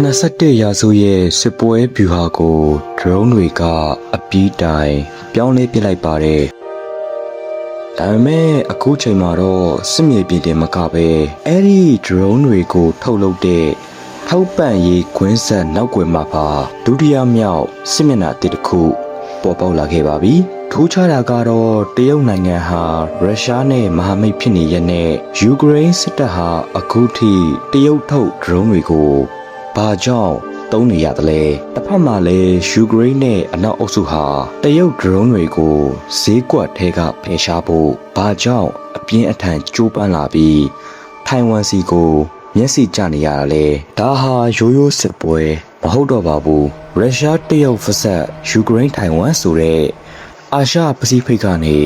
21ရာစုရဲ့စစ်ပွဲဗျူဟာကို drone တွေကအပြီးတိုင်ပြောင်းလဲပစ်လိုက်ပါတယ်။ဒါပေမဲ့အခုချိန်မှာတော့စစ်မြေပြင်တင်မကပဲအဲ့ဒီ drone တွေကိုထုတ်လုပ်တဲ့ထောက်ပံ့ရေးခွင်းဆက်နောက်ွယ်မှာပါဒုတိယမြောက်စစ်မျက်နှာတစ်ခုပေါ်ပေါက်လာခဲ့ပါပြီ။ထိုးခြားတာကတော့တရုတ်နိုင်ငံဟာရုရှားနဲ့မဟာမိတ်ဖြစ်နေရတဲ့ယူကရိန်းစစ်တပ်ဟာအခုထိတရုတ်ထုတ် drone တွေကိုဘာကြောင့်သုံးနေရတယ်လဲတစ်ဖက်မှာလည်းယူကရိန်းနဲ့အနောက်အုပ်စုဟာတရုတ် drone တွေကိုဈေးကွက်ထဲကဖယ်ရှားဖို့ဘာကြောင့်အပြင်းအထန်ကြိုးပမ်းလာပြီးထိုင်ဝမ်စီကိုမျက်စိကျနေရတာလဲဒါဟာရိုးရိုးစစ်ပွဲမဟုတ်တော့ပါဘူးရုရှားတရုတ်ဖက်ဆက်ယူကရိန်းထိုင်ဝမ်ဆိုတဲ့အာရှပစိဖိတ်ကနေ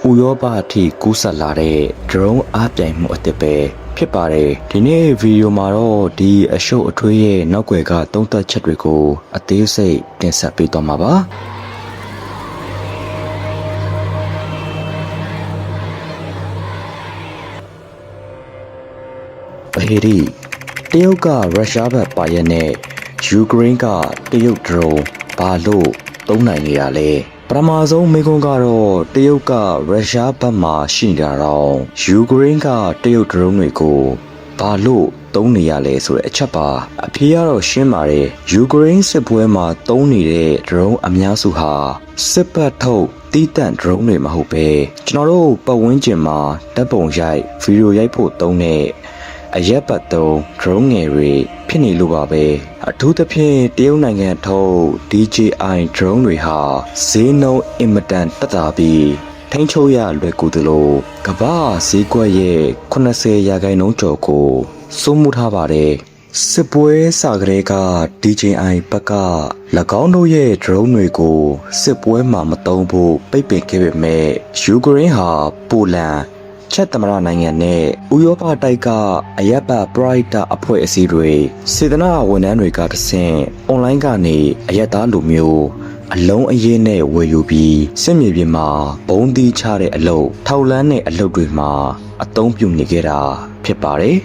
ဥရောပအထိကူးစက်လာတဲ့ drone အားပြိုင်မှုအသစ်ပဲဖြစ်ပါတယ်ဒီနေ့ဗီဒီယိုမှာတော့ဒီအရှုပ်အထွေးရဲ့နောက်ွယ်ကသုံးသပ်ချက်တွေကိုအသေးစိတ်တင်ဆက်ပေးသွားမှာပါဟေဒီတရုတ်ကရုရှားဘက်ပါရက်နဲ့ယူကရိန်းကတရုတ် drone ဘာလို့သုံးနိုင်နေတာလဲပထမဆုံးမိကွန်းကတော့တရုတ်ကရုရှားဘက်မှာရှိနေတာတော့ယူကရိန်းကတရုတ် drone တွေကိုဘာလို့သုံးနေရလဲဆိုတဲ့အချက်ပါအဖြေကတော့ရှင်းပါတယ်ယူကရိန်းစစ်ပွဲမှာသုံးနေတဲ့ drone အများစုဟာစစ်ပတ်ထုတ်တီးတန့် drone တွေမဟုတ်ပဲကျွန်တော်တို့ပတ်ဝန်းကျင်မှာဓာတ်ပုံရိုက်ဗီဒီယိုရိုက်ဖို့သုံးတဲ့အရက်ပတ်သုံး drone ငယ်တွေဖြစ်နေလို့ပါပဲအထူးသဖြင့်တရုတ်နိုင်ငံထုတ် DJI drone တွေဟာဈေးနှုန်းအင်မတန်တက်တာပြီးထိန်းချုပ်ရလွယ်ကူသလိုကမ္ဘာဈေးကွက်ရဲ့80%ကျော်ကိုစိုးမိုးထားပါတယ်စစ်ပွဲစကလေးက DJI ဘက်က၎င်းတို့ရဲ့ drone တွေကိုစစ်ပွဲမှာမသုံးဖို့ပိတ်ပင်ခဲ့ပေမဲ့ယူကရိန်းဟာပိုလန်ချက်သမရနိုင်ငံနဲ့ဥရောပတိုက်ကအရပ်ဘပရိုက်တာအဖွဲ့အစည်းတွေစေတနာဝန်ထမ်းတွေကတဆင့်အွန်လိုင်းကနေအရက်သားလူမျိုးအလုံးအရေးနဲ့ဝယ်ယူပြီးစစ်မြေပြင်မှာဘုံသီးချတဲ့အလုပ်ထောက်လန်းတဲ့အလုပ်တွေမှာအသုံးပြုနေကြတာဖြစ်ပါတယ်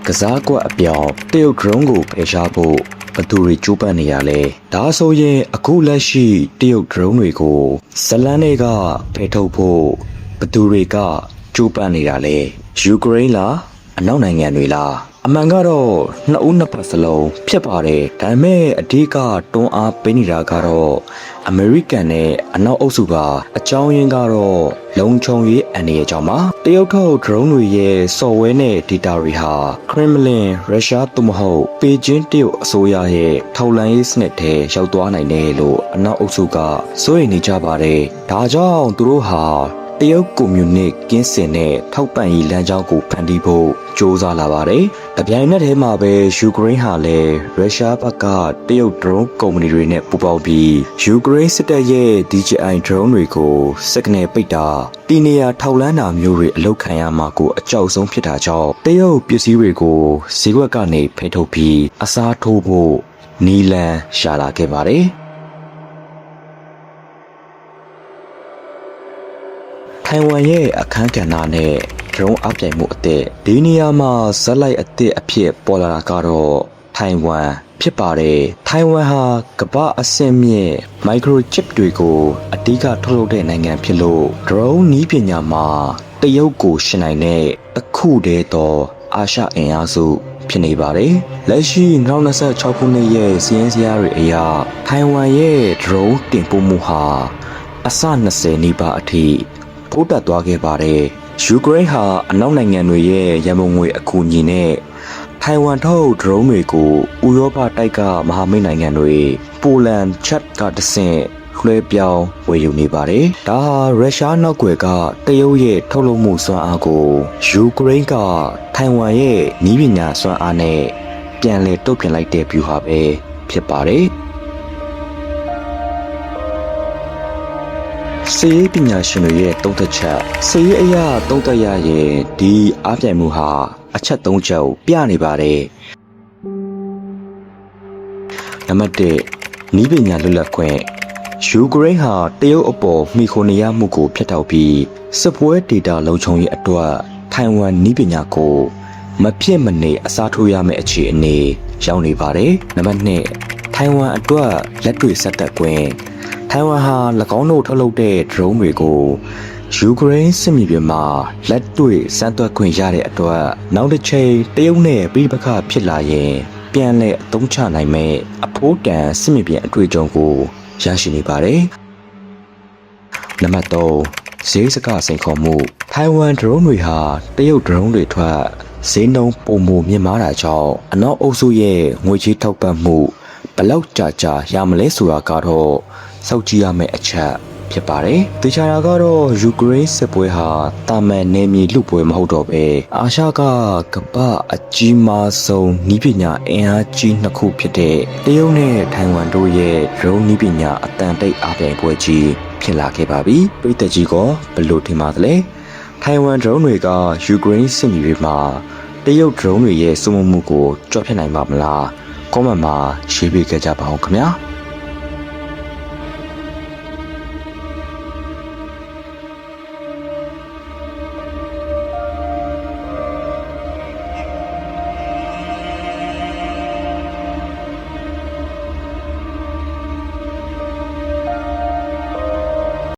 ကစားကွက်အပြောင်းတရုတ် drone ကိုဖယ်ရှားဖို့ဘသူတွေကြိုးပမ်းနေရလဲဒါဆိုရင်အခုလက်ရှိတရုတ် drone တွေကိုဇလန်းတွေကဖယ်ထုတ်ဖို့ဘသူတွေကကြိုးပမ်းနေတာလဲယူကရိန်းလားအနောက်နိုင်ငံတွေလားအမှန်ကတော့နှစ်ဦးနှစ်ဖက်စလုံးဖြစ်ပါတယ်ဒါပေမဲ့အဓိကတွန်းအားပေးနေတာကတော့အမေရိကန်နဲ့အနောက်အုပ်စုကအကြောင်းရင်းကတော့လုံခြုံရေးအန္တရာယ်ကြောင့်ပါတရုတ်ထုတ် drone တွေရဲ့ software နဲ့ data တွေဟာ Kremlin ရုရှားသို့မဟုတ်ပေကျင်းတရုတ်အစိုးရရဲ့ထောက်လှမ်းရေးစနစ်ထဲရောက်သွားနိုင်တယ်လို့အနောက်အုပ်စုကစိုးရိမ်နေကြပါတယ်ဒါကြောင့်သူတို့ဟာတရုတ်ကွန်မြူနစ်ကင်းစင်တဲ့ထောက်ပံ့ရေးလမ်းကြောင်းကိုဖန်တီးဖို့ကြိုးစားလာပါတယ်။တပြိုင်နက်တည်းမှာပဲယူကရိန်းဟာလည်းရုရှားဘက်ကတရုတ် drone ကုမ္ပဏီတွေနဲ့ပူးပေါင်းပြီးယူကရိန်းစစ်တပ်ရဲ့ DJI drone တွေကိုစစ်ကနေပိတ်တာတီနေယာထောက်လန်းတာမျိုးတွေအလုပ်ခံရမှာကိုအကြောက်ဆုံးဖြစ်တာကြောင့်တရုတ်ပစ္စည်းတွေကိုဈေးကွက်ကနေဖယ်ထုတ်ပြီးအစားထိုးဖို့နီလန်ရှာလာခဲ့ပါတယ်။ထိုင်ဝမ်ရဲ့အခန်းကဏ္ဍနဲ့ drone အပြိုင်မှုအသစ်ဒီနေရာမှာဇက်လိုက်အသစ်အဖြစ်ပေါ်လာတာကတော့ထိုင်ဝမ်ဖြစ်ပါတယ်ထိုင်ဝမ်ဟာကမ္ဘာအဆင့်မြင့် microchip တွေကိုအဓိကထုတ်လုပ်တဲ့နိုင်ငံဖြစ်လို့ drone နည်းပညာမှာတရုတ်ကိုရှင်နိုင်တဲ့တစ်ခုတည်းသောအာရှအင်အားစုဖြစ်နေပါတယ်လက်ရှိ2026ခုနှစ်ရဲ့စီးရင်စရာတွေအရထိုင်ဝမ်ရဲ့ drone တင်ပို့မှုဟာအဆ20နီးပါးအထိပို့တက်သွားခဲ့ပါတယ်ယူကရိန်းဟာအနောက်နိုင်ငံတွေရဲ့ရန်ပုံငွေအကူအညီနဲ့ထိုင်ဝမ်ထုတ် drone တွေကိုဥရောပတိုက်ကမဟာမိတ်နိုင်ငံတွေပိုလန်ချတ်ကတဆင့်လွှဲပြောင်းဝယ်ယူနေပါတယ်ဒါဟာရုရှားနောက်ွယ်ကတရုတ်ရဲ့ထုတ်လုပ်မှုစွမ်းအားကိုယူကရိန်းကထိုင်ဝမ်ရဲ့နည်းပညာစွမ်းအားနဲ့ပြန်လည်တုံ့ပြန်လိုက်တဲ့ဗျူဟာပဲဖြစ်ပါတယ်စေရေးပညာရှင်တွေရဲ့သုံးသက်ချက်စေရေးအရာသုံးသက်ရရင်ဒီအားပြိုင်မှုဟာအချက်၃ချက်ပြနေပါတယ်နံပါတ်1နည်းပညာလွတ်လပ်ခွင့်ယူကရိန်းဟာတရုတ်အပေါ်မှီခိုနေရမှုကိုဖျက်ထောက်ပြီးစစ်ပွဲဒေတာလုံခြုံရေးအတွက်ထိုင်ဝမ်နည်းပညာကို မဖြစ်မနေအစားထိုးရမယ့်အခြေအနေရောက်နေပါတယ်နံပါတ်2ထိုင်ဝမ်အတွက်လက်တွေ့ဆက်သက်ခွင့်ထိုင်ဝမ်ဟာ၎င်းတို့ထုတ်လုပ်တဲ့ drone တွေကိုယူကရိန်းစစ်မြေပြင်မှာလက်တွေ့စမ်းသပ်ခွင့်ရတဲ့အတွက်နောက်တစ်ချိန်တရုတ်နဲ့ပြည်ပခဖြစ်လာရင်ပြန်လည်အသုံးချနိုင်မဲ့အဖိုးတန်စစ်မြေပြင်အတွေ့အကြုံကိုရရှိနေပါတယ်နံပါတ်3ဈေးစကစိန်ခေါ်မှုထိုင်ဝမ် drone တွေဟာတရုတ် drone တွေထွက်ဈေးနှုန်းပုံမမြင့်မားတာကြောင့်အနောက်အုပ်စုရဲ့ငွေကြေးထောက်ပံ့မှုဘယ်လောက်ကြာရမလဲဆိုတာကတော့စောင့်ကြည့်ရမယ့်အချက်ဖြစ်ပါတယ်။တေချာတာကတော့ယူကရိန်းစစ်ပွဲဟာတာမန်နယ်မြေလူပွဲမဟုတ်တော့ပဲအာရှကကမ္ဘာအကြီးမားဆုံးနည်းပညာအင်အားကြီးနှစ်ခုဖြစ်တဲ့တရုတ်နဲ့ထိုင်ဝမ်တို့ရဲ့ drone နည်းပညာအတန်တိတ်အားပြိုင်ပွဲကြီးဖြစ်လာခဲ့ပါပြီ။ပြည်သက်ကြီးကဘယ်လိုထင်ပါသလဲ။ထိုင်ဝမ် drone တွေကယူကရိန်းစစ်မြေပြင်မှာတရုတ် drone တွေရဲ့စုံမှုကိုကြော့ဖြတ်နိုင်ပါမလား။ comment မှာရေးပေးခဲ့ကြပါဦးခင်ဗျာ။